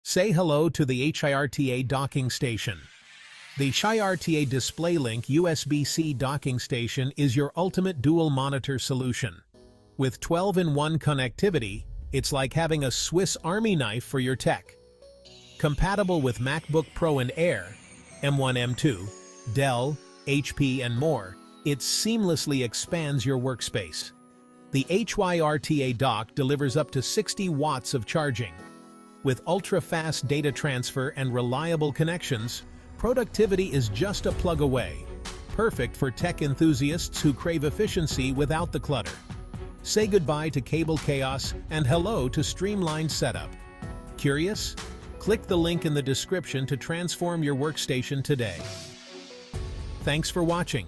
Say hello to the HYRTA docking station. The HYRTA Displaylink USB-C docking station is your ultimate dual monitor solution. With 12-in-1 connectivity, it's like having a Swiss Army knife for your tech. Compatible with MacBook Pro and Air, M1, M2, Dell, HP, and more, it seamlessly expands your workspace. The HYRTA dock delivers up to 60 watts of charging. With ultra-fast data transfer and reliable connections, productivity is just a plug away. Perfect for tech enthusiasts who crave efficiency without the clutter. Say goodbye to cable chaos and hello to streamlined setup. Curious? Click the link in the description to transform your workstation today. Thanks for watching.